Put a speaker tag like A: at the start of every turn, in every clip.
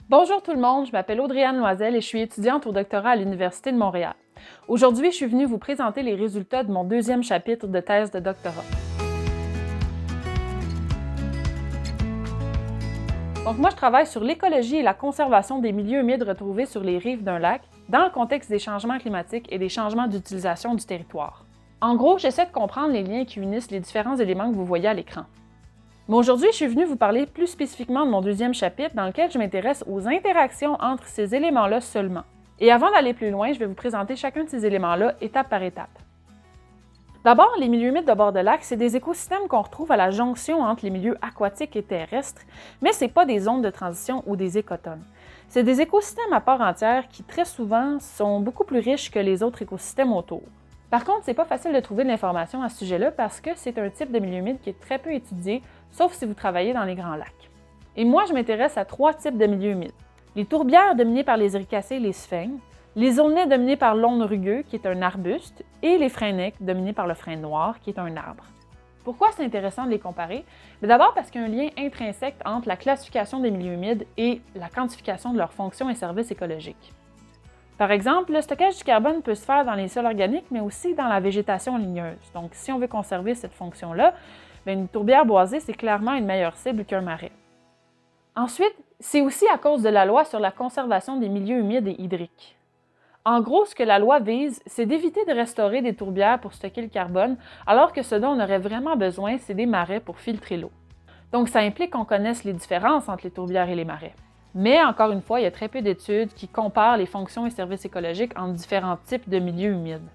A: Bonjour tout le monde, je m'appelle Audrey-Anne Loisel et je suis étudiante au doctorat à l'Université de Montréal. Aujourd'hui, je suis venue vous présenter les résultats de mon deuxième chapitre de thèse de doctorat. Donc moi, je travaille sur l'écologie et la conservation des milieux humides retrouvés sur les rives d'un lac dans le contexte des changements climatiques et des changements d'utilisation du territoire. En gros, j'essaie de comprendre les liens qui unissent les différents éléments que vous voyez à l'écran. Mais aujourd'hui, je suis venue vous parler plus spécifiquement de mon deuxième chapitre dans lequel je m'intéresse aux interactions entre ces éléments-là seulement. Et avant d'aller plus loin, je vais vous présenter chacun de ces éléments-là étape par étape. D'abord, les milieux humides de bord de lac, c'est des écosystèmes qu'on retrouve à la jonction entre les milieux aquatiques et terrestres, mais ce n'est pas des zones de transition ou des écotones. C'est des écosystèmes à part entière qui, très souvent, sont beaucoup plus riches que les autres écosystèmes autour. Par contre, c'est pas facile de trouver de l'information à ce sujet-là parce que c'est un type de milieu humide qui est très peu étudié, sauf si vous travaillez dans les grands lacs. Et moi, je m'intéresse à trois types de milieux humides. Les tourbières dominées par les éricacées et les sphènes, les aulnaies dominées par l'aulne rugueux, qui est un arbuste, et les frênes dominés par le frêne noir, qui est un arbre. Pourquoi c'est intéressant de les comparer? D'abord parce qu'il y a un lien intrinsèque entre la classification des milieux humides et la quantification de leurs fonctions et services écologiques. Par exemple, le stockage du carbone peut se faire dans les sols organiques, mais aussi dans la végétation ligneuse. Donc, si on veut conserver cette fonction-là, une tourbière boisée, c'est clairement une meilleure cible qu'un marais. Ensuite, c'est aussi à cause de la loi sur la conservation des milieux humides et hydriques. En gros, ce que la loi vise, c'est d'éviter de restaurer des tourbières pour stocker le carbone, alors que ce dont on aurait vraiment besoin, c'est des marais pour filtrer l'eau. Donc, ça implique qu'on connaisse les différences entre les tourbières et les marais. Mais encore une fois, il y a très peu d'études qui comparent les fonctions et services écologiques entre différents types de milieux humides.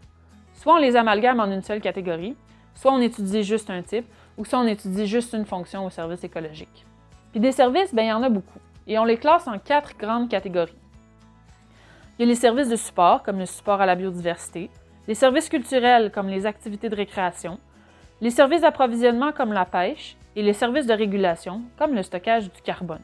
A: Soit on les amalgame en une seule catégorie, soit on étudie juste un type, ou soit on étudie juste une fonction ou service écologique. Puis des services, il y en a beaucoup, et on les classe en 4 grandes catégories. Il y a les services de support, comme le support à la biodiversité, les services culturels, comme les activités de récréation, les services d'approvisionnement, comme la pêche, et les services de régulation, comme le stockage du carbone.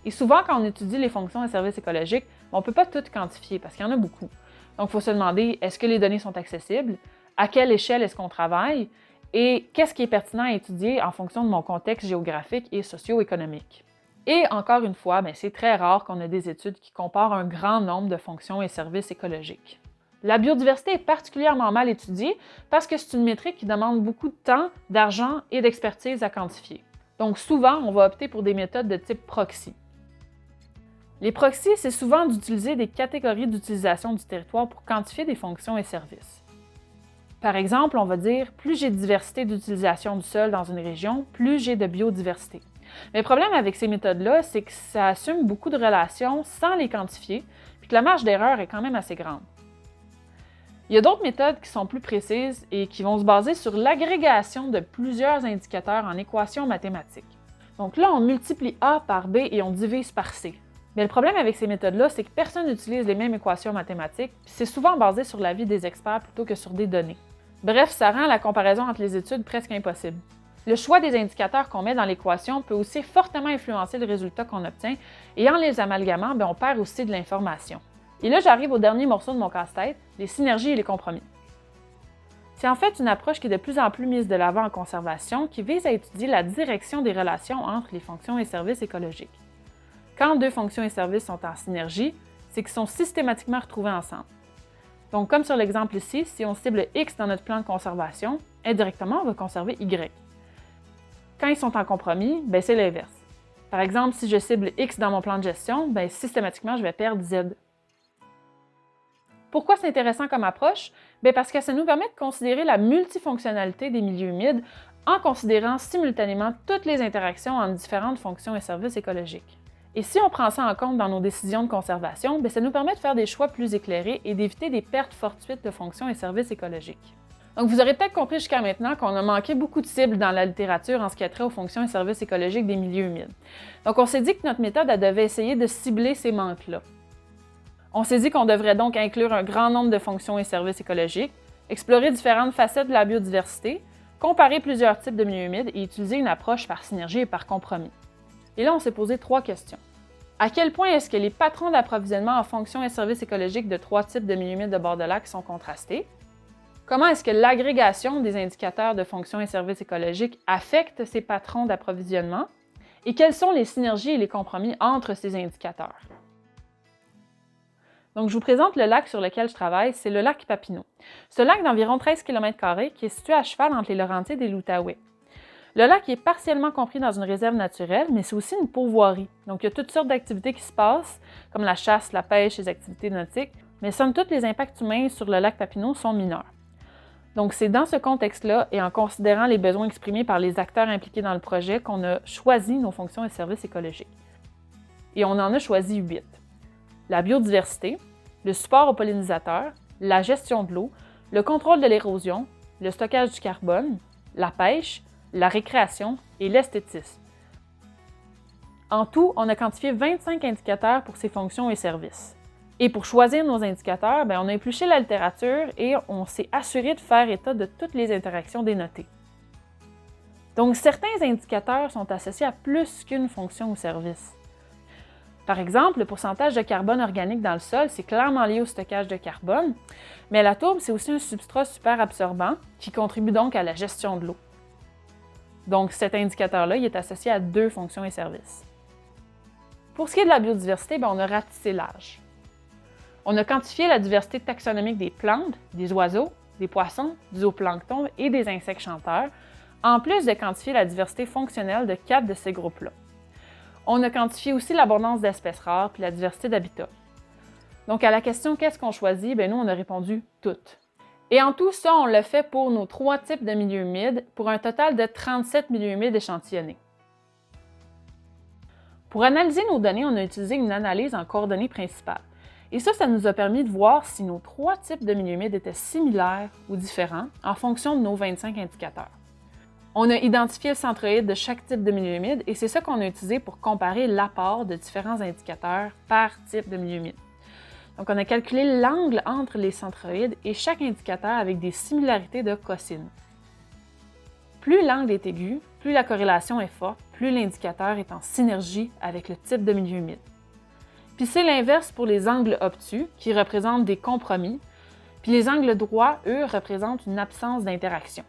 A: Et souvent, quand on étudie les fonctions et services écologiques, on ne peut pas tout quantifier parce qu'il y en a beaucoup. Donc, il faut se demander, est-ce que les données sont accessibles? À quelle échelle est-ce qu'on travaille? Et qu'est-ce qui est pertinent à étudier en fonction de mon contexte géographique et socio-économique? Et encore une fois, c'est très rare qu'on ait des études qui comparent un grand nombre de fonctions et services écologiques. La biodiversité est particulièrement mal étudiée parce que c'est une métrique qui demande beaucoup de temps, d'argent et d'expertise à quantifier. Donc souvent, on va opter pour des méthodes de type proxy. Les proxys, c'est souvent d'utiliser des catégories d'utilisation du territoire pour quantifier des fonctions et services. Par exemple, on va dire « plus j'ai de diversité d'utilisation du sol dans une région, plus j'ai de biodiversité ». Mais le problème avec ces méthodes-là, c'est que ça assume beaucoup de relations sans les quantifier, puis que la marge d'erreur est quand même assez grande. Il y a d'autres méthodes qui sont plus précises et qui vont se baser sur l'agrégation de plusieurs indicateurs en équations mathématiques. Donc là, on multiplie A par B et on divise par C. Mais le problème avec ces méthodes-là, c'est que personne n'utilise les mêmes équations mathématiques, puis c'est souvent basé sur l'avis des experts plutôt que sur des données. Bref, ça rend la comparaison entre les études presque impossible. Le choix des indicateurs qu'on met dans l'équation peut aussi fortement influencer le résultat qu'on obtient, et en les amalgamant, on perd aussi de l'information. Et là, j'arrive au dernier morceau de mon casse-tête, les synergies et les compromis. C'est en fait une approche qui est de plus en plus mise de l'avant en conservation, qui vise à étudier la direction des relations entre les fonctions et services écologiques. Quand deux fonctions et services sont en synergie, c'est qu'ils sont systématiquement retrouvés ensemble. Donc, comme sur l'exemple ici, si on cible X dans notre plan de conservation, indirectement, on va conserver Y. Quand ils sont en compromis, c'est l'inverse. Par exemple, si je cible X dans mon plan de gestion, systématiquement, je vais perdre Z. Pourquoi c'est intéressant comme approche? Parce que ça nous permet de considérer la multifonctionnalité des milieux humides en considérant simultanément toutes les interactions entre différentes fonctions et services écologiques. Et si on prend ça en compte dans nos décisions de conservation, ça nous permet de faire des choix plus éclairés et d'éviter des pertes fortuites de fonctions et services écologiques. Donc vous aurez peut-être compris jusqu'à maintenant qu'on a manqué beaucoup de cibles dans la littérature en ce qui a trait aux fonctions et services écologiques des milieux humides. Donc on s'est dit que notre méthode devait essayer de cibler ces manques-là. On s'est dit qu'on devrait donc inclure un grand nombre de fonctions et services écologiques, explorer différentes facettes de la biodiversité, comparer plusieurs types de milieux humides et utiliser une approche par synergie et par compromis. Et là, on s'est posé 3 questions. À quel point est-ce que les patrons d'approvisionnement en fonctions et services écologiques de 3 types de milieux humides de bord de lac sont contrastés? Comment est-ce que l'agrégation des indicateurs de fonctions et services écologiques affecte ces patrons d'approvisionnement? Et quelles sont les synergies et les compromis entre ces indicateurs? Donc, je vous présente le lac sur lequel je travaille, c'est le lac Papineau. Ce lac d'environ 13 km² qui est situé à cheval entre les Laurentides et l'Outaouais. Le lac est partiellement compris dans une réserve naturelle, mais c'est aussi une pourvoirie. Donc, il y a toutes sortes d'activités qui se passent, comme la chasse, la pêche, les activités nautiques, mais somme toute, les impacts humains sur le lac Papineau sont mineurs. Donc, c'est dans ce contexte-là et en considérant les besoins exprimés par les acteurs impliqués dans le projet qu'on a choisi nos fonctions et services écologiques. Et on en a choisi 8. La biodiversité, le support aux pollinisateurs, la gestion de l'eau, le contrôle de l'érosion, le stockage du carbone, la pêche, la récréation et l'esthétisme. En tout, on a quantifié 25 indicateurs pour ces fonctions et services. Et pour choisir nos indicateurs, on a épluché la littérature et on s'est assuré de faire état de toutes les interactions dénotées. Donc, certains indicateurs sont associés à plus qu'une fonction ou service. Par exemple, le pourcentage de carbone organique dans le sol, c'est clairement lié au stockage de carbone, mais la tourbe, c'est aussi un substrat super absorbant qui contribue donc à la gestion de l'eau. Donc, cet indicateur-là, il est associé à 2 fonctions et services. Pour ce qui est de la biodiversité, on a ratissé large. On a quantifié la diversité taxonomique des plantes, des oiseaux, des poissons, du zooplancton et des insectes chanteurs, en plus de quantifier la diversité fonctionnelle de 4 de ces groupes-là. On a quantifié aussi l'abondance d'espèces rares puis la diversité d'habitats. Donc, à la question « Qu'est-ce qu'on choisit? » nous, on a répondu « Toutes ». Et en tout ça, on l'a fait pour nos 3 types de milieux humides, pour un total de 37 milieux humides échantillonnés. Pour analyser nos données, on a utilisé une analyse en coordonnées principales. Et ça nous a permis de voir si nos 3 types de milieux humides étaient similaires ou différents en fonction de nos 25 indicateurs. On a identifié le centroïde de chaque type de milieu humide et c'est ça qu'on a utilisé pour comparer l'apport de différents indicateurs par type de milieu humide. Donc, on a calculé l'angle entre les centroïdes et chaque indicateur avec des similarités de cosine. Plus l'angle est aigu, plus la corrélation est forte, plus l'indicateur est en synergie avec le type de milieu humide. Puis c'est l'inverse pour les angles obtus, qui représentent des compromis, puis les angles droits, eux, représentent une absence d'interaction.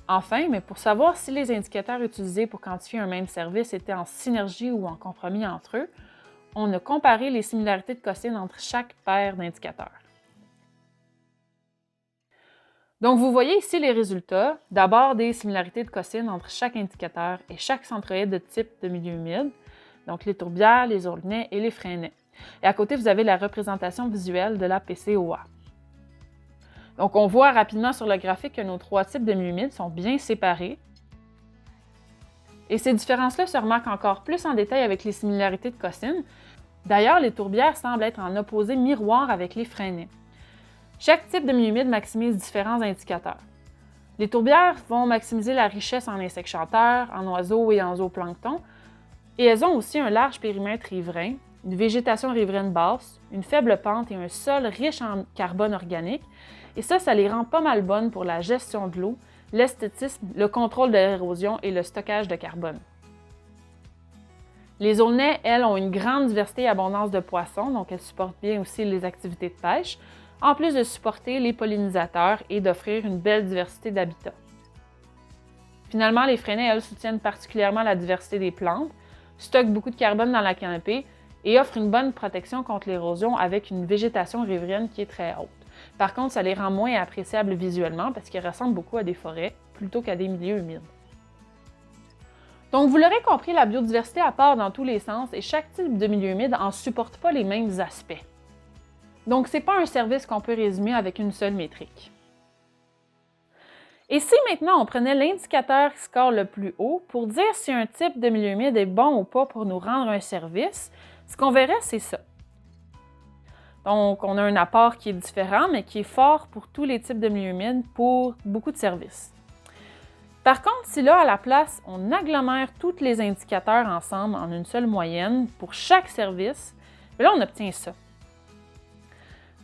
A: Enfin, mais pour savoir si les indicateurs utilisés pour quantifier un même service étaient en synergie ou en compromis entre eux, on a comparé les similarités de cosine entre chaque paire d'indicateurs. Donc, vous voyez ici les résultats, d'abord des similarités de cosine entre chaque indicateur et chaque centroïde de type de milieu humide, donc les tourbières, les aulnaies et les freinets. Et à côté, vous avez la représentation visuelle de la PCOA. Donc, on voit rapidement sur le graphique que nos 3 types de milieux humides sont bien séparés. Et ces différences-là se remarquent encore plus en détail avec les similarités de cosine. D'ailleurs, les tourbières semblent être en opposé miroir avec les freinets. Chaque type de milieu humide maximise différents indicateurs. Les tourbières vont maximiser la richesse en insectes chanteurs, en oiseaux et en zooplancton, et elles ont aussi un large périmètre riverain, une végétation riveraine basse, une faible pente et un sol riche en carbone organique, et ça les rend pas mal bonnes pour la gestion de l'eau, l'esthétisme, le contrôle de l'érosion et le stockage de carbone. Les aulnaies, elles, ont une grande diversité et abondance de poissons, donc elles supportent bien aussi les activités de pêche, en plus de supporter les pollinisateurs et d'offrir une belle diversité d'habitats. Finalement, les freinets, elles, soutiennent particulièrement la diversité des plantes, stockent beaucoup de carbone dans la canopée et offrent une bonne protection contre l'érosion avec une végétation riveraine qui est très haute. Par contre, ça les rend moins appréciables visuellement parce qu'ils ressemblent beaucoup à des forêts plutôt qu'à des milieux humides. Donc, vous l'aurez compris, la biodiversité part dans tous les sens et chaque type de milieu humide n'en supporte pas les mêmes aspects. Donc, ce n'est pas un service qu'on peut résumer avec une seule métrique. Et si maintenant on prenait l'indicateur qui score le plus haut pour dire si un type de milieu humide est bon ou pas pour nous rendre un service, ce qu'on verrait, c'est ça. Donc, on a un apport qui est différent, mais qui est fort pour tous les types de milieux humides pour beaucoup de services. Par contre, si là, à la place, on agglomère tous les indicateurs ensemble en une seule moyenne pour chaque service, là, on obtient ça.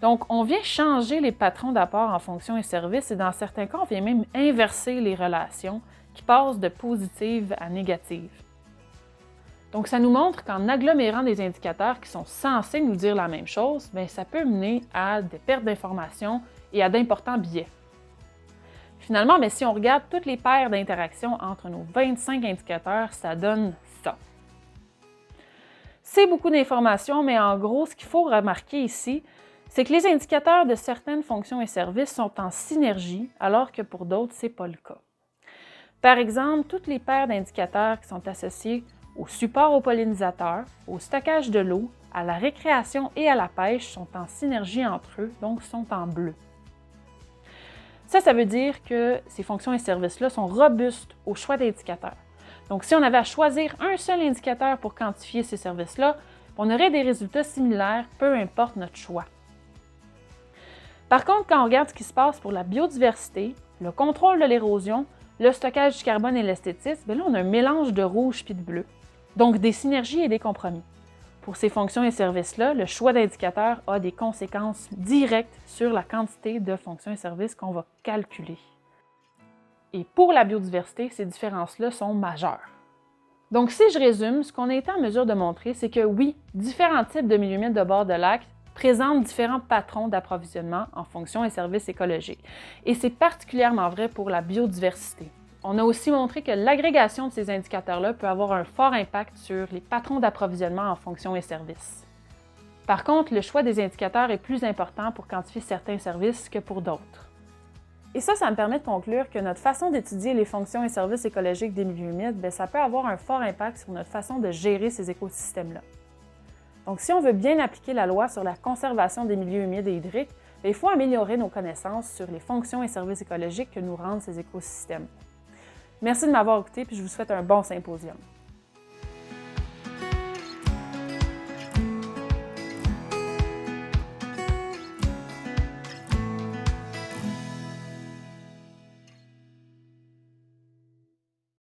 A: Donc, on vient changer les patrons d'apport en fonction des services et dans certains cas, on vient même inverser les relations qui passent de positives à négatives. Donc, ça nous montre qu'en agglomérant des indicateurs qui sont censés nous dire la même chose, ça peut mener à des pertes d'informations et à d'importants biais. Finalement, mais si on regarde toutes les paires d'interactions entre nos 25 indicateurs, ça donne ça. C'est beaucoup d'informations, mais en gros, ce qu'il faut remarquer ici, c'est que les indicateurs de certaines fonctions et services sont en synergie, alors que pour d'autres, ce n'est pas le cas. Par exemple, toutes les paires d'indicateurs qui sont associés au support aux pollinisateurs, au stockage de l'eau, à la récréation et à la pêche sont en synergie entre eux, donc sont en bleu. Ça veut dire que ces fonctions et services-là sont robustes au choix d'indicateurs. Donc, si on avait à choisir un seul indicateur pour quantifier ces services-là, on aurait des résultats similaires, peu importe notre choix. Par contre, quand on regarde ce qui se passe pour la biodiversité, le contrôle de l'érosion, le stockage du carbone et l'esthétisme, là, on a un mélange de rouge puis de bleu. Donc, des synergies et des compromis. Pour ces fonctions et services-là, le choix d'indicateurs a des conséquences directes sur la quantité de fonctions et services qu'on va calculer. Et pour la biodiversité, ces différences-là sont majeures. Donc, si je résume, ce qu'on a été en mesure de montrer, c'est que oui, différents types de milieux humides de bord de lac présentent différents patrons d'approvisionnement en fonctions et services écologiques. Et c'est particulièrement vrai pour la biodiversité. On a aussi montré que l'agrégation de ces indicateurs-là peut avoir un fort impact sur les patrons d'approvisionnement en fonctions et services. Par contre, le choix des indicateurs est plus important pour quantifier certains services que pour d'autres. Et ça me permet de conclure que notre façon d'étudier les fonctions et services écologiques des milieux humides, ça peut avoir un fort impact sur notre façon de gérer ces écosystèmes-là. Donc, si on veut bien appliquer la loi sur la conservation des milieux humides et hydriques, il faut améliorer nos connaissances sur les fonctions et services écologiques que nous rendent ces écosystèmes. Merci de m'avoir écouté, puis je vous souhaite un bon symposium.